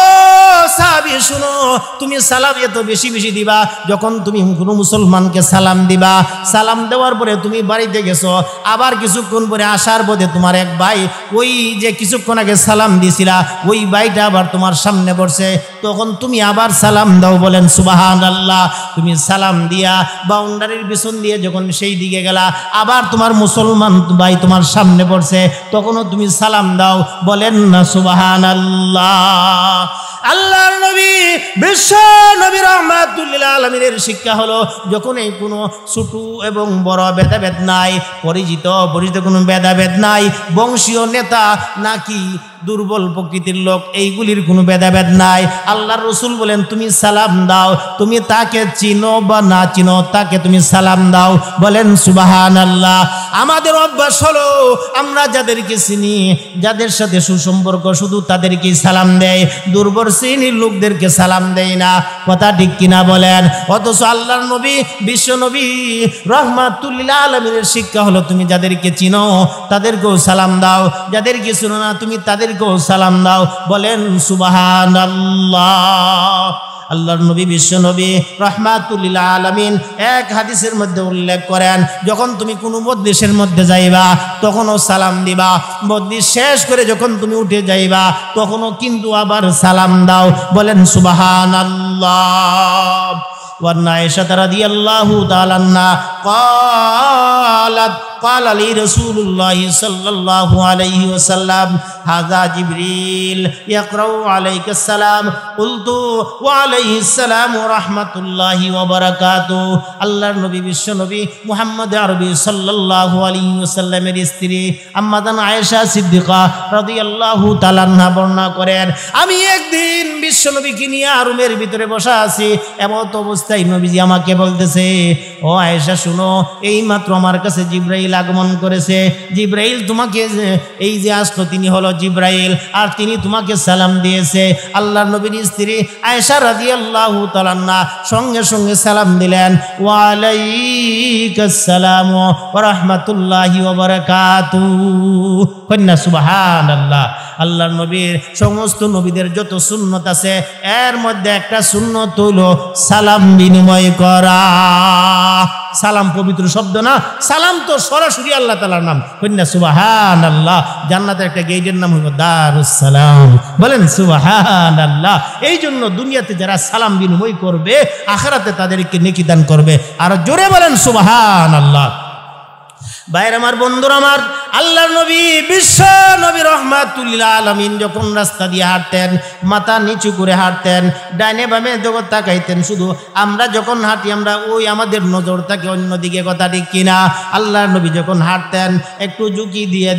সাহাবী শুনো, তুমি সালাম এত বেশি বেশি দিবা। যখন তুমি কোনো মুসলমানকে সালাম দিবা, সালাম দেওয়ার পরে তুমি বাড়িতে গেছো, আবার কিছুক্ষণ পরে আসার পথে তোমার এক ভাই ওই যে কিছুক্ষণ আগে সালাম দিছিলা ওই ভাইটা আবার তোমার সামনে বসে, তখন তুমি আবার সালাম দাও। বলেন সুবহানাল্লাহ। তুমি সালাম দিয়া বাউন্ডারির পিছন দিয়ে যখন সেই দিকে গেলা, আবার তোমার মুসলমান ভাই তোমার সামনে বসে, তখনও তুমি সালাম দাও। বলেন না সুবহানাল্লাহ। আল্লাহর নবী বিশ্ব নবী রাহমাতুল লিল আলামিনের শিক্ষা হলো যখন এই কোনো ছোট এবং বড় ভেদাভেদ নাই, পরিচিত কোনো ভেদাভেদ নাই, বংশীয় নেতা নাকি দুর্বল প্রকৃতির লোক এইগুলির কোনো ভেদাভেদ নাই। আল্লাহর রাসূল বলেন তুমি সালাম দাও, তুমি তাকে চিনো বা না চিনো তাকে তুমি সালাম দাও। বলেন সুবহানাল্লাহ। আমাদের অভ্যাস হলো আমরা যাদেরকে চিনি, যাদের সাথে সুসম্পর্ক শুধু তাদেরকেই সালাম দেয়, দুর্বল শ্রেণীর লোকদেরকে সালাম দেয় না। কথা ঠিক কিনা বলেন? অথচ আল্লাহর নবী বিশ্ব নবী রহমাতুল লিল আলামিনের শিক্ষা হলো তুমি যাদেরকে চিনো তাদেরকেও সালাম দাও, যাদেরকে চিনো না তুমি তাদেরকেও সালাম দাও। বলেন সুবহানাল্লাহ। আল্লাহর নবী বিশ্ব নবী রহমাতুল লিল আলামিন এক হাদিসের মধ্যে উল্লেখ করেন যখন তুমি কোনো মজলিসের মধ্যে যাইবা তখনও সালাম দিবা, মজলিস শেষ করে যখন তুমি উঠে যাইবা তখনও কিন্তু আবার সালাম দাও। বলেন সুবহানাল্লাহ। وعن عائشة رضي الله تعالى عنها قالت قال لي رسول الله صلى الله عليه وسلم هذا جبريل يقرأ عليك السلام قلت وعليه السلام ورحمة الله وبركاته। আল্লাহর নবী বিশ্ব নবী মুহাম্মদ আরবি সাল্লাল্লাহু আলাইহি ওয়াসাল্লামের স্ত্রী আম্মা জান আয়েশা সিদ্দিকা রাদিয়াল্লাহু তাআলা আনহা বর্ণনা করেন, আমি একদিন বিশ্ব নবীকে নিয়ে রুমের ভিতরে বসা আছি, এমন অবস্থায় নবীজি আমাকে বলতেছে, ও আয়েশা শুনো, এই মাত্র আমার কাছে জিবরাইল আগমন করেছে। জিবরাইল তোমাকে এই যে আসলো তিনি হলো জিবরাইল, আর তিনি তোমাকে সালাম দিয়েছে। আল্লাহর নবীর স্ত্রী আয়েশা রাদিয়াল্লাহু তাআলা আনহা সঙ্গে সঙ্গে সালাম দিলেন, ওয়া আলাইকাস সালাম ওয়া রাহমাতুল্লাহি ওয়া বারাকাতুহু। কন্যা সুবহানাল্লাহ। আল্লাহর নবীর সমস্ত নবীদের যত সুন্নত আছে এর মধ্যে একটা সুন্নত হলো সালাম বিনিময় করা। সালাম পবিত্র শব্দ না, সালাম তো সরাসরি আল্লাহ তাআলার নাম। কন্যা সুবহানাল্লাহ। জান্নাতের একটা গেটের নাম হলো দারুস সালাম। বলেন সুবহানাল্লাহ। এই জন্য দুনিয়াতে যারা সালাম বিনিময় করবে, আখিরাতে তাদেরকে নেকি দান করবে। আর জোরে বলেন সুবহানাল্লাহ। ভাইয়ের আমার, বন্ধুরা আমার, আল্লাহর নবী বিশ্ব নবী রহমাতুল লিল আলামিন যখন রাস্তা দিয়ে হাঁটতেন, মাথা নিচু করে হাঁটতেন, ডাইনে বামে যখন তাকাইতেন, শুধু আমরা যখন হাঁটি আমরা ওই আমাদের নজর থাকে অন্যদিকে, কথা ঠিক কিনা? আল্লাহর নবী যখন হাঁটতেন একটু ঝুঁকি দিয়ে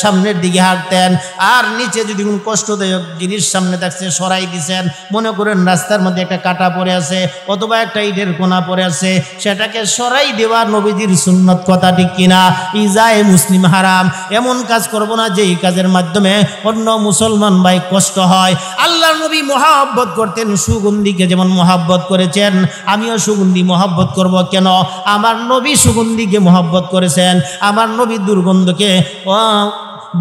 সামনের দিকে হাঁটতেন। আর নিচে যদি কোনো কষ্টদায়ক জিনিস সামনে থাকছে সরাই দিছেন, মনে করেন রাস্তার মধ্যে একটা কাটা পড়ে আছে অথবা একটা ইটের কোনা পড়ে আছে, সেটাকে সরাই দেওয়া নবীজির সুন্নত, কথা ঠিক কিনা? ইজায়ে মুসলিম হারাম। এমন কাজ করব না যেই কাজের মাধ্যমে অন্য মুসলমান ভাই কষ্ট হয়। আল্লাহর নবী মহব্বত করতেন সুগন্ধিকে, যেমন মহব্বত করেছেন, আমিও সুগন্ধি মহব্বত করব। কেন? আমার নবী সুগন্ধিকে মহব্বত করেছেন। আমার নবী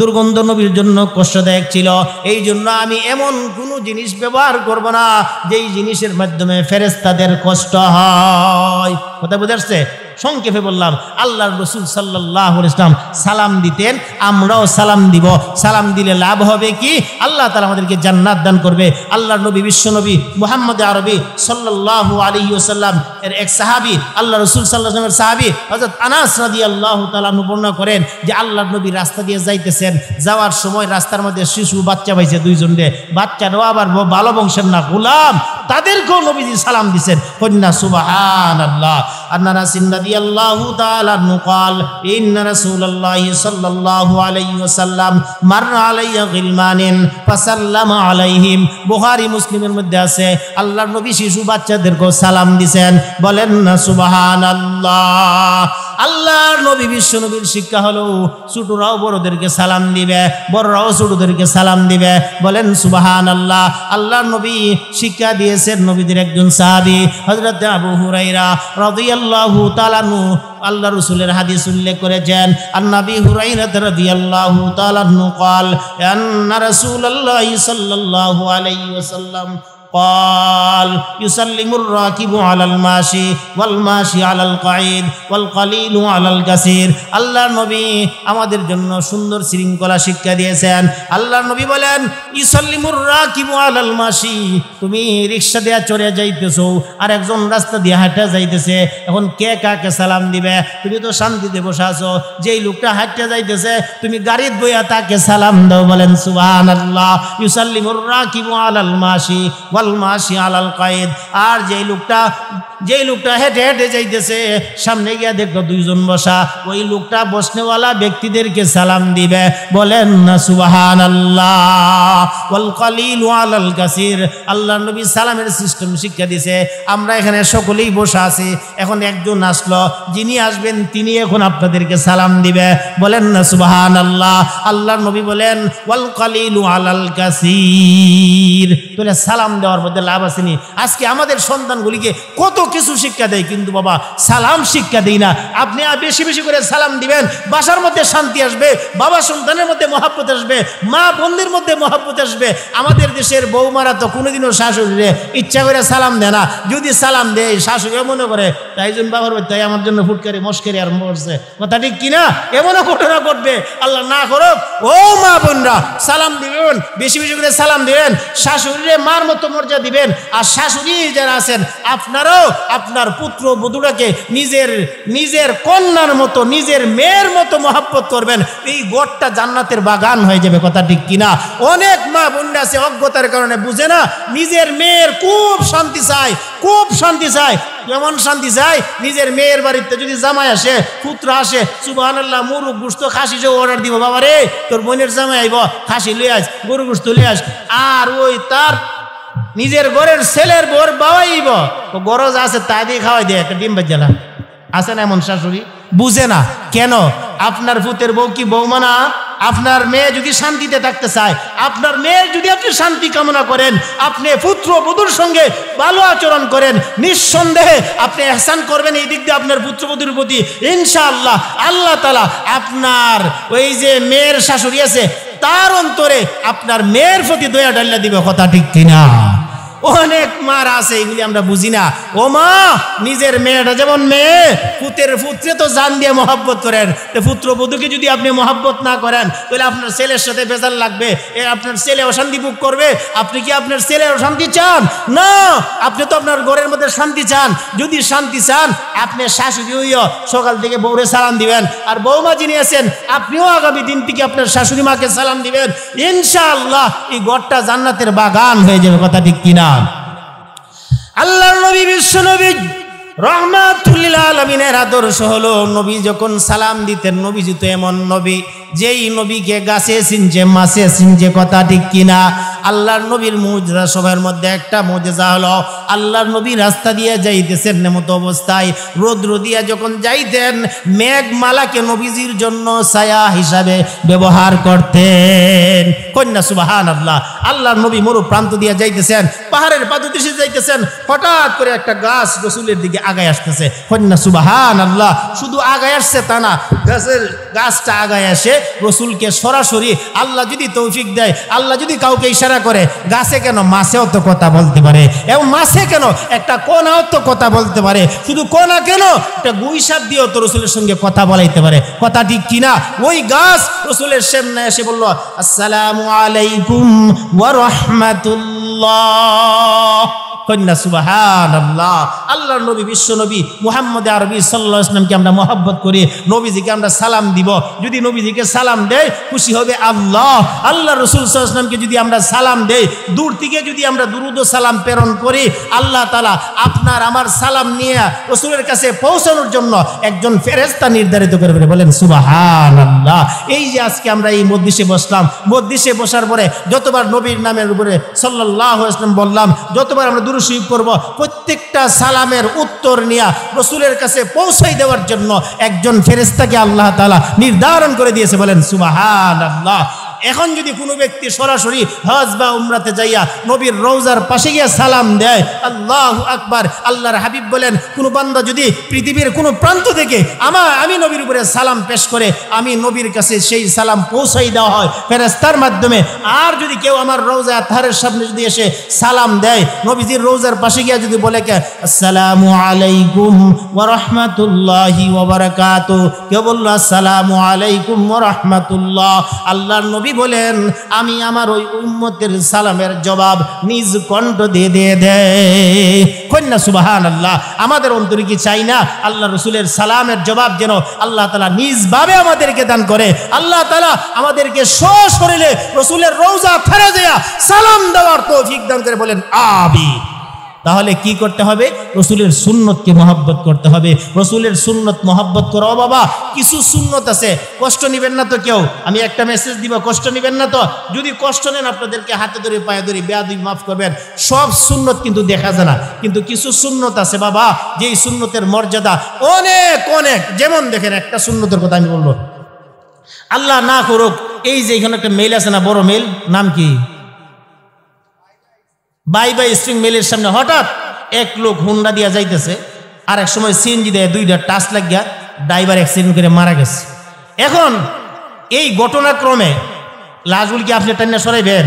দুর্গন্ধ নবীর জন্য কষ্টদায়ক ছিল। এই জন্য আমি এমন কোনো জিনিস ব্যবহার করব না যেই জিনিসের মাধ্যমে ফেরেশতাদের কষ্ট হয়। কথা বুঝাচ্ছে? সংক্ষেপে বললাম, আল্লাহর রাসূল সাল্লাল্লাহু আলাইহি ওয়াসাল্লাম সালাম দিতেন, আমরাও সালাম দিব। সালাম দিলে লাভ হবে কি? আল্লাহ তাআলা আমাদেরকে জান্নাত দান করবে। আল্লাহর নবী বিশ্বনবী মুহাম্মদ আরবি সাল্লাল্লাহু আলাইহি ওয়াসাল্লাম এর এক সাহাবী, আল্লাহ রাসূল সাল্লাল্লাহু আলাইহি ওয়াসাল্লামের সাহাবী হযরত আনাস রাদিয়াল্লাহু তাআলা বর্ণনা করেন যে আল্লাহর নবী রাস্তা দিয়ে যাইতেছেন, যাওয়ার সময় রাস্তার মধ্যে শিশু বাচ্চা পাইছে দুইজনরে। বাচ্চারাও আবার ভালো বংশের না, গোলাম, তাদেরকেও নবীজি সালাম দিছেন। কন্যা সুবহানাল্লাহ। আনাস রাদিয়াল্লাহু তাআলা قال ان رسول الله صلى الله عليه وسلم مر علي غلمان فسلم عليهم। বুখারী মুসলিমের মধ্যে আছে আল্লাহর নবী শিশু বাচ্চাদেরকেও সালাম দিবেন। বলেন না সুবহানাল্লাহ। আল্লাহর নবী বিশ্ব নবীর শিক্ষা হলো ছোটরাও বড়দেরকে সালাম দিবে, বড়রাও ছোটদেরকে সালাম দিবে। বলেন সুবহানাল্লাহ। আল্লাহর নবী শিক্ষা দিয়েছেন নবীদের একজন সাহাবী হযরত আবু হুরায়রা রাদিয়াল্লাহু তাআলা আল্লাহ রাসূলের হাদিস উল্লেখ করেছেন। আন-নবী হুরায়রা রাদিয়াল্লাহু তাআলা قال ان رسول الله صلى الله عليه وسلم قال يسلم الراكب على الماشي والماشي على القعيد والقليل على الكثير। আল্লাহর নবী আমাদের জন্য সুন্দর শৃঙ্খলা শিক্ষা দিয়েছেন। আল্লাহর নবী বলেন ইউসাল্লিমুর রাকিবু আলাল মাশি। তুমি রিকশা দিয়ে চড়ে যাইতেছো আর একজন রাস্তা দিয়ে হাঁটা যাইতেছে, এখন কে কাকে সালাম দিবে? তুমি তো শান্তিতে বসে আছো, যেই লোকটা হাঁটতে যাইতেছে তুমি গাড়িতে বইয়া তাকে সালাম দাও। বলেন সুবহানাল্লাহ। ইউসাল্লিমুর রাকিবু আলাল মাশি ওয়াল মাশি আলাল কায়েদ। আর যেই লোকটা হেঁটে হেঁটে যাইতেছে, সামনে গিয়া দেখো দুইজন বসা, ওই লোকটা বসনেওয়ালা ব্যক্তিদেরকে সালাম দিবে। বলেন না সুবহানাল্লাহ। ওয়াল কালিলু আলাল কাসির। আল্লাহর নবী সালামের সিস্টেম শিক্ষা দিয়েছে। আমরা এখানে সকলেই বসা আছি, এখন একজন আসলো, যিনি আসবেন তিনি এখন আপনাদেরকে সালাম দিবে। বলেন না সুবহানাল্লাহ। আল্লাহর নবী বলেন ওয়াল কালিলু আলাল কাসির। তাহলে সালাম দেওয়ার মধ্যে লাভ আসেনি? আজকে আমাদের সন্তানগুলিকে কত কিছু শিক্ষা দেয়, কিন্তু বাবা সালাম শিক্ষা দেই না। আপনি বেশি বেশি করে সালাম দিবেন, বাসার মধ্যে শান্তি আসবে, বাবা সন্তানের মধ্যে মহব্বত আসবে, মা বোনদের মধ্যে মহব্বত আসবে। আমাদের দেশের বৌমারা তো কোনোদিনও শাশুড়িরে ইচ্ছা করে সালাম দেয় না। যদি সালাম দেয় শাশুড়িও মনে করে তাই জন্য বাবার তাই আমার জন্য ফুটকারি মস্কারি আর মরছে, কথা ঠিক কিনা? এমনও ঘটনা ঘটবে, আল্লাহ না করুক। ও মা বোনরা, সালাম দিবেন, বেশি বেশি করে সালাম দিবেন, শাশুড়িরে মার মতো মর্যাদা দিবেন। আর শাশুড়ি যারা আছেন আপনারাও আপনার পুত্র বধূটাকে নিজের কন্যার মতো, নিজের মেয়ের মতো মহব্বত করবেন। এই ঘরটা জান্নাতের বাগান হয়ে যাবে, কথা ঠিক কিনা? অনেক মা বোনরা আছে অজ্ঞতার কারণে বুঝে না, নিজের মেয়ের খুব শান্তি চায়, খুব শান্তি চায়। কেমন শান্তি চায়? নিজের মেয়ের বাড়িতে যদি জামাই আসে, পুত্র আসে, সুবহানাল্লাহ, মুরগ গোশত খাসি যে অর্ডার দিব, বাবা রে তোর বোনের জামাই আইব, খাসি লই আস, গরু গোশত লই আস। আর ওই তার নিজের ঘরের ছেলের বোর বাবাইব, গরজ আছে তা দিয়ে খাওয়াই দেয়, একটা ডিম বাজ্জালা আছে না? এমন শাশুড়ি বুঝে না কেন? আপনার পুতের বউ কি বৌমা না? আপনার মেয়ে যদি শান্তিতে থাকতে চায়, আপনার মেয়ের যদি আপনি শান্তি কামনা করেন, আপনি পুত্র বধূর সঙ্গে ভালো আচরণ করেন, নিঃসন্দেহে আপনি ইহসান করবেন এই দিক দিয়ে আপনার পুত্রবধূর প্রতি, ইনশাআল্লাহ আল্লাহ তাআলা আপনার ওই যে মেয়ের শাশুড়ি আছে তার অন্তরে আপনার মেয়ের প্রতি দয়া ঢাল্লা দিবে, কথা ঠিক কিনা? অনেক মার আছে, এগুলি আমরা বুঝি না। ও মা, নিজের মেয়েটা যেমন মেয়ে, পুত্রে তো জান দিয়ে মহব্বত করেন, পুত্রবধূকে যদি আপনি মহব্বত না করেন তাহলে আপনার ছেলের সাথে বেজাল লাগবে, আপনার ছেলে অশান্তি ভোগ করবে। আপনি কি আপনার ছেলের শান্তি চান? না, আপনি তো আপনার ঘরের মধ্যে শান্তি চান। যদি শান্তি চান, আপনি শাশুড়ি হইও সকাল থেকে বউরে সালাম দিবেন, আর বৌমা যিনি আছেন আপনিও আগামী দিন থেকে আপনার শাশুড়ি মাকে সালাম দিবেন। ইনশাআল্লাহ এই ঘরটা জান্নাতের বাগান হয়ে যাবে। কথা ঠিক কিনা? আল্লাহর নবী, বিশ্ব নবী রাহমাতুল লিল আলামিনের আদর্শ হলো, নবী যখন সালাম দিতেন, নবীজি তো এমন নবী যেই নবীকে গাছে চিনছে, মাছে চিনছে। কথা ঠিক কিনা? আল্লাহর নবীর মুজিজা সবার মধ্যে একটা মুজিজা হলো, আল্লাহর নবী রাস্তা দিয়ে যাইতেছেন এমত অবস্থায়, রৌদ্র দিয়া যখন যাইতেন, মেঘমালাকে নবীজির জন্য ছায়া হিসাবে ব্যবহার করতেন। কন্যা সুবহানাল্লাহ। আল্লাহর নবী মরু প্রান্ত দিয়ে যাইতেছেন, পাহাড়ের পাদদেশে যাইতেছেন, হঠাৎ করে একটা গাছ রসুলের দিকে আগায় আসতেছে। কন্যা সুবহানাল্লাহ। শুধু আগায় আসছে তা না, গাছটা আগায় আসে রসুলকে সরাসরি, আল্লাহ যদি তৌফিক দেয়, আল্লাহ যদি কাউকে ইশারা করে, গাছে কেন মাছেও তো কথা বলতে পারে, এবং মাছে কেন একটা কোনাও তো কথা বলতে পারে, শুধু কোনা কেন একটা গুইসাপ দিয়েও তো রসুলের সঙ্গে কথা বলাইতে পারে। কথা ঠিক কিনা? ওই গাছ রসুলের সামনে এসে বলল, আসসালামু আলাইকুম ওয়া রাহমাতুল্লাহ। কন্যা সুবহানাল্লাহ। আল্লাহর নবী, বিশ্ব নবী মুহাম্মদ আরবি সাল্লাল্লাহু আলাইহি ওয়াসাল্লামকে আমরা মহব্বত করি, নবীজিকে আমরা সালাম দিব। যদি নবীজিকে সালাম দেয়, খুশি হবে আল্লাহ। আল্লাহ রসুল সাল্লাল্লাহু আলাইহি ওয়াসাল্লামকে যদি আমরা সালাম দেই, দূর থেকে যদি আমরা দুরুদ ও সালাম প্রেরণ করি, আল্লাহ তাআলা আপনার আমার সালাম নিয়ে রসুলের কাছে পৌঁছানোর জন্য একজন ফেরেশতা নির্ধারিত করে বলেন সুবহানাল্লাহ। এই যে আজকে আমরা এই মজলিসে বসলাম, মজলিসে বসার পরে যতবার নবীর নামের উপরে সাল্লাল্লাহু আলাইহি ওয়াসাল্লাম বললাম, যতবার আমরা দুরূদ শরীফ করব, প্রত্যেকটা সালামের উত্তর নিয়ে রসুলের কাছে পৌঁছাই দেওয়ার জন্য একজন ফেরেশতাকে আল্লাহ তাআলা নির্ধারণ করে দিয়েছে। বলেন সুবহানাল্লাহ। এখন যদি কোনো ব্যক্তি সরাসরি হজ বা উমরাতে যাইয়া নবীর রওজার পাশে গিয়ে সালাম দেয়, আল্লাহু আকবার। আল্লাহর হাবিব বলেন, কোনো বান্দা যদি পৃথিবীর কোনো প্রান্ত থেকে আমি নবীর উপরে সালাম পেশ করে, আমি নবীর কাছে সেই সালাম পৌঁছাই দেওয়া হয় ফেরেশতার মাধ্যমে। আর যদি কেউ আমার রওজা আতহারের সামনে যদি এসে সালাম দেয়, নবীজির রওজার পাশে গিয়ে যদি বলে কে আসসালামু আলাইকুম ওয়া রাহমাতুল্লাহি ওয়া বারাকাতুহু, কেউ বলল আসসালামু আলাইকুম ওয়া রাহমাতুল্লাহ, আল্লাহর নবী বলেন আমি আমার ওই উম্মতের সালামের জবাব নিজ কণ্ঠ দিয়ে দেয়। কন্যা সুবহানাল্লাহ। আমাদের অন্তরে কি চাই না আল্লাহ রসুলের সালামের জবাব যেন আল্লাহ তাআলা নিজভাবে আমাদেরকে দান করে? আল্লাহ তাআলা আমাদেরকে সশরীরে রসুলের রওজা ফেরে দেয়া সালাম দেওয়ার তৌফিক দান করে। বলেন আমিন। তাহলে কি করতে হবে? রসুলের সুন্নতকে মহব্বত করতে হবে। রসুলের সুন্নত মহব্বত করো বাবা। কিছু সুন্নত আছে, কষ্ট নেবেন না তো কেউ। আমি একটা মেসেজ দিব, কষ্ট নেবেন না তো। যদি কষ্ট নেন, আপনাদেরকে হাতে ধরে পায়ে ধরে বেয়াদবি মাফ করবেন। সব সুন্নত কিন্তু দেখা যায় না, কিন্তু কিছু সুন্নত আছে বাবা, যেই সুন্নতের মর্যাদা অনেক অনেক। যেমন দেখেন, একটা সুন্নতের কথা আমি বলবো, আল্লাহ না করুক, এই যে এখানে একটা মেল আছে না, বড় মেল, নাম কি? বাই স্ট্রিং মেলের সামনে হঠাৎ এক লোক হুন্ডা দিয়া যাইতেছে, আর এক সময় সিএনজি দেয়, দুইটা টাচ লাগিয়া ড্রাইভার অ্যাক্সিডেন্ট করে মারা গেছে। এখন এই ঘটনাক্রমে লাশগুলি কি আপনি টান্না সরাইবেন?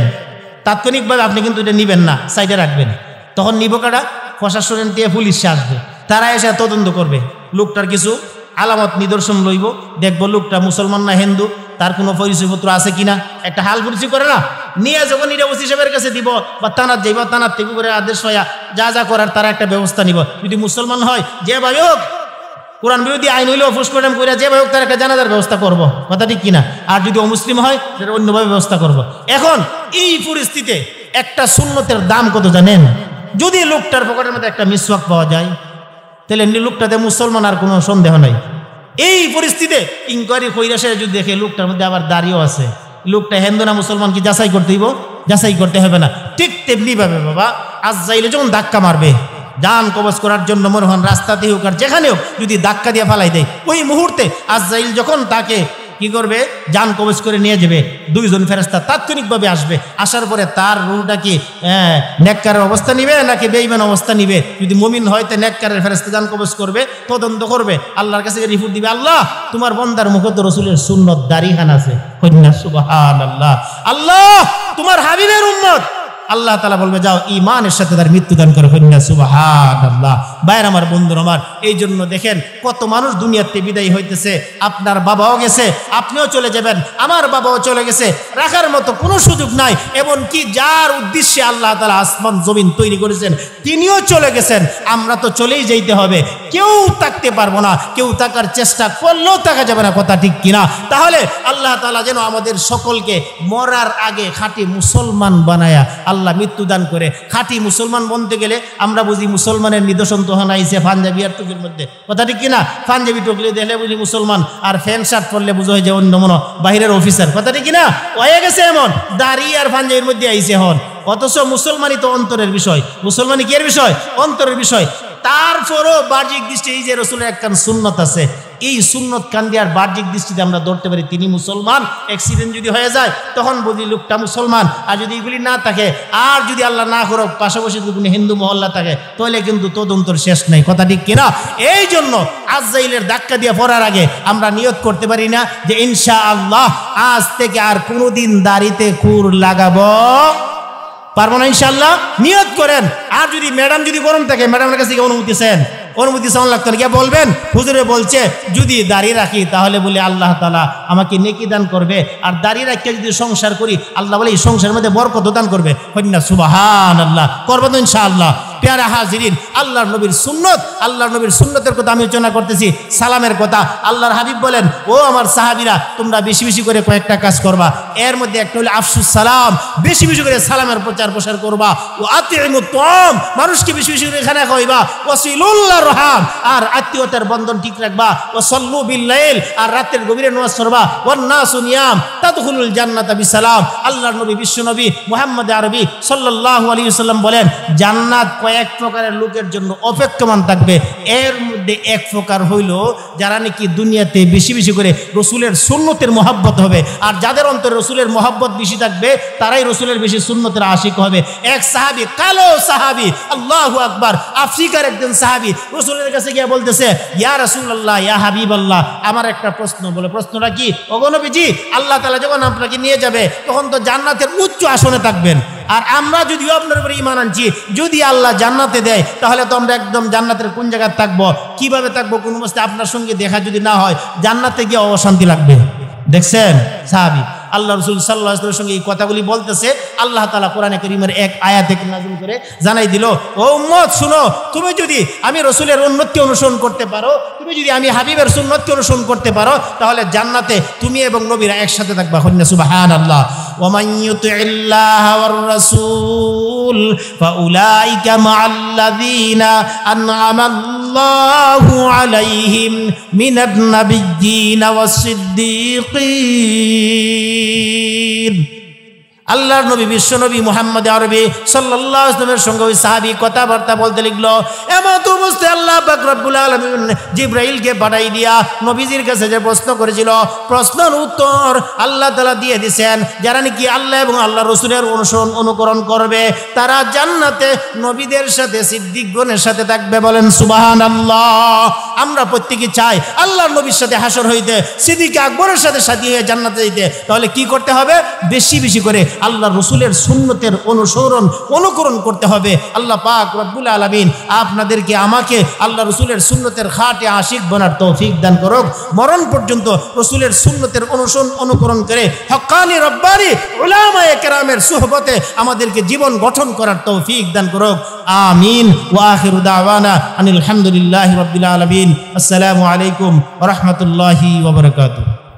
তাৎক্ষণিকভাবে আপনি কিন্তু এটা নিবেন না, সাইডে রাখবেন। তখন নিব কাটা? প্রশাসন দিয়ে পুলিশে আসবে, তারা এসে তদন্ত করবে। লোকটার কিছু আলামত নিদর্শন লইব, দেখবো লোকটা মুসলমান না হিন্দু, তার কোনো পরিচয়পত্র আছে কিনা, একটা হাল পরিচয় করে না নিয়ে যখন এটা ওসি সাহেবের কাছে দিব বা থানার যাইব, থানার থেকে করে আদেশ হইয়া যা যা করার তারা একটা ব্যবস্থা নিব। যদি মুসলমান হয়, যেভাবে হোক, কোরআন বিরোধী আইন হইলেও পোস্টমর্টম করে যেভাবে হোক তার একটা জানাজার ব্যবস্থা করব। কথা ঠিক কিনা? আর যদি অমুসলিম হয়, সেটা অন্যভাবে ব্যবস্থা করব। এখন এই পরিস্থিতিতে একটা সুন্নতের দাম কত জানেন? যদি লোকটার পকেটের মধ্যে একটা মিসওয়াক পাওয়া যায়, তাহলে লোকটাতে মুসলমান আর কোনো সন্দেহ নাই। এই পরিস্থিতিতে ইনকোয়ারি কইরাসে যদি দেখে লোকটার মধ্যে আবার দাড়িও আছে, লোকটা হিন্দু না মুসলমান কি যাচাই করতে হইব? যাচাই করতে হবে না। ঠিক তেমনি ভাবে বাবা, আজরাইল যখন ধাক্কা মারবে জান কবজ করার জন্য, মনে হন রাস্তাতে হোক আর যেখানে হোক, যদি ধাক্কা দিয়ে ফালাই দেয়, ওই মুহূর্তে আজরাইল যখন তাকে কি করবে? জান কবজ করে নিয়ে যাবে। দুইজন ফেরেশতা তাৎক্ষণিকভাবে আসবে। আসার পরে তার রুহটা কি নেককারের অবস্থা নিবে নাকি বেঈমান অবস্থা নিবে? যদি মুমিন হয় তো নেককারের ফেরেশতা জান কবজ করবে, তদন্ত করবে, আল্লাহর কাছে রিপোর্ট দিবে, আল্লাহ তোমার বান্দার মুখে তো রাসূলের সুন্নত দাড়িখান আছে। কন্যা সুবহানাল্লাহ। আল্লাহ তোমার হাবিবের উম্মত আল্লাহ তাআলা বলবে যাও ঈমানের সাথে তার মৃত্যুদান করে। সুবহানাল্লাহ। ভাইরা আমার, বন্ধুরা আমার, এই জন্য দেখেন কত মানুষ দুনিয়াতে বিদায় হইতেছে। আপনার বাবাও গেছে, আপনিও চলে যাবেন, আমার বাবাও চলে গেছে, রাখার মতো কোনো সুযোগ নাই। এমনকি যার উদ্দেশ্যে আল্লাহ তাআলা আসমান জমিন তৈরি করেছেন তিনিও চলে গেছেন। আমরা তো চলেই যেতে হবে, কেউ থাকতে পারবো না, কেউ থাকার চেষ্টা করলেও থাকা যাবে না, কথা ঠিক কিনা? তাহলে আল্লাহ তাআলা যেন আমাদের সকলকে মরার আগে খাঁটি মুসলমান বানায়া আল্লাহ মৃত্যুদান করে। খাঁটি মুসলমান বলতে গেলে আমরা বুঝি মুসলমানের নিদর্শন তখন আইসে পাঞ্জাবি আর টুপির মধ্যে, কথা ঠিক কিনা? পাঞ্জাবি টুকলি দেখলে বুঝি মুসলমান, আর ফ্যান শার্ট পরলে বুঝো যে অন্য মনো বাহিরের অফিসার, কথা ঠিক কিনা? হয়ে গেছে এমন দাড়ি আর পাঞ্জাবির মধ্যে আইসে হন। অথচ মুসলমানই তো অন্তরের বিষয়। মুসলমানই কি এর বিষয়? অন্তরের বিষয়। তারপরও বাহ্যিক দৃষ্টি এই যে রসুলের একখান সুন্নত আছে, এই সুন্নত কান্দি আর বাহ্যিক দৃষ্টিতে আমরা ধরতে পারি তিনি মুসলমান। অ্যাক্সিডেন্ট যদি হয়ে যায় তখন বুঝি লোকটা মুসলমান। আর যদি এগুলি না থাকে, আর যদি আল্লাহ না করো পাশাপাশি যদি কোনো হিন্দু মহল্লা থাকে, তাহলে কিন্তু তদন্তর শেষ নেই, কথা ঠিক কিনা? এই জন্য আজরাইলের ধাক্কা দিয়ে পড়ার আগে আমরা নিয়ত করতে পারি না যে ইনশাআল্লাহ আজ থেকে আর কোনোদিন দাড়িতে খুর লাগাবো পারবো না, ইনশাআল্লাহ নিয়ত করেন। আর যদি ম্যাডাম যদি গরম থাকে, ম্যাডামের কাছে কি অনুমতি চান? অনুমতি চাওয়ান লাগতো না, গিয়ে বলবেন হুজুরে বলছে যদি দাড়ি রাখি তাহলে বলে আল্লাহ তাআলা আমাকে নেকি দান করবে, আর দাড়ি রাখিয়ে যদি সংসার করি আল্লাহ বলে এই সংসারের মধ্যে বরকত দান করবে। হইনা সুবহানাল্লাহ, করবো তো ইনশাআল্লাহ। প্যারা হাজিরিন, আল্লাহর নবীর সুন্নত, আল্লাহর নবীর সুন্নতের কথা আমি আলোচনা করতেছি, সালামের কথা। আল্লাহর হাবিব বলেন, ও আমার সাহাবীরা তোমরা বেশি বেশি করে কয়েকটা কাজ করবা। এর মধ্যে একটা হলো আফসুস সালাম, বেশি বেশি করে সালামের প্রচার প্রসার করবা। ও আতিমুত তাম, মানুষকে বেশি বেশি করে খানা খাওয়াইবা। ওয়াসিলুল্লাহ রহাম, আর আত্মীয়তার বন্ধন ঠিক রাখবা। ও সল্লু বিল লাইল, আর রাতের গভীরে নামাজ পড়বা। ওয়ান নাসু নিয়াম তাদখুলুল জান্নাতা বিসালাম। আল্লাহর নবী বিশ্ব নবী মুহাম্মদ আরবি সাল্লাল্লাহু আলাইহি ওয়াসাল্লাম বলেন, জান্নাত এক প্রকারের লোকের জন্য অপেক্ষমান থাকবে। এর মধ্যে এক প্রকার হইল যারা নাকি দুনিয়াতে বেশি বেশি করে রসুলের সুন্নতের মহব্বত হবে, আর যাদের অন্তরে রসুলের মহব্বত বেশি থাকবে তারাই রসুলের বেশি সুন্নতের আশিক হবে। এক সাহাবী, কালো সাহাবী, আল্লাহু আকবার, আফ্রিকার একজন সাহাবী রসুলের কাছে গিয়ে বলতেছে, ইয়া রাসূলুল্লাহ, ইয়া হাবিবাল্লাহ, আমার একটা প্রশ্ন। বলে, প্রশ্নটা কি? ওগো নবীজি, আল্লাহ তাআলা যখন আপনাকে নিয়ে যাবে তখন তো জান্নাতের উচ্চ আসনে থাকবেন, আর আমরা যদিও আপনার উপরে ঈমান আনছি, যদি আল্লাহ জান্নাতে দেয় তাহলে তো আমরা একদম জান্নাতের কোন জায়গায় থাকবো, কিভাবে থাকবো, কোন অবস্থায় আপনার সঙ্গে দেখা যদি না হয় জান্নাতে গিয়ে অশান্তি লাগবে। দেখছেন সাহাবী আল্লাহ রাসূল সাল্লাল্লাহু আলাইহি ওয়াসাল্লামের সঙ্গে এই কথাগুলি বলতেছে। আল্লাহ তাআলা কোরআনে কারীমের এক আয়াতে নাযিল করে জানাই দিল, ও উম্মত শুনো, তুমি যদি আমি রাসূলের উন্নতি অনুসরণ করতে পারো, তুমি যদি আমি হাবিবের সুন্নতকে অনুসরণ করতে পারো, তাহলে জান্নাতে তুমি এবং নবীরা একসাথে থাকবা। হন্না সুবহানাল্লাহ। ওয়া মান ইউতিইল্লাহা ওয়ার রাসূল ফাউলাইকা মাআল্লাযীনা আন'আমা আল্লাহু আলাইহিম মিনান নাবিয়্যিনা ওয়াস সিদ্দীকিন। আল্লাহর নবী বিশ্ব নবী মুহাম্মদ আরবি সাল্লাল্লাহু আলাইহি ওয়াসাল্লামের সঙ্গে ওই সাহাবী কথাবার্তা বলতে লাগলো। এমত অবস্থায় আল্লাহ পাক রব্বুল আলামিন জিবরাইলকে পাঠাই দিয়া নবীজির কাছে যে প্রশ্ন করেছিল, প্রশ্নের উত্তর আল্লাহ তাআলা দিয়ে দিয়েছেন। যারা নাকি আল্লাহ এবং আল্লাহ রাসূলের অনুকরণ করবে তারা জান্নাতে নবীদের সাথে সিদ্দিকগণের সাথে থাকবে। বলেন সুবহানাল্লাহ। আমরা প্রত্যেকে চাই আল্লাহর নবীর সাথে হাসর হইতে, সিদ্দিক আকবরের সাথে সাথী হয়ে জান্নাতে যেতে। তাহলে কি করতে হবে? বেশি বেশি করে আল্লাহ রসুলের সুন্নতের অনুকরণ করতে হবে। আল্লাহ পাক রব্বুল আলামিন আপনাদেরকে আমাকে আল্লাহ রসুলের সুন্নতের খাঁটি আশিক বানার তৌফিক দান করুক। মরণ পর্যন্ত রসুলের সুন্নতের অনুকরণ করে হক্কানি রব্বানি উলামায়ে কেরামের সুহবতে আমাদেরকে জীবন গঠন করার তৌফিক দান করুক। আমিন। ওয়া আখিরু দাওয়ানা আনিল হামদুলিল্লাহি রাব্বিল আলামিন। আসসালামু আলাইকুম ওয়া রাহমাতুল্লাহি ওয়া বারাকাতুহু।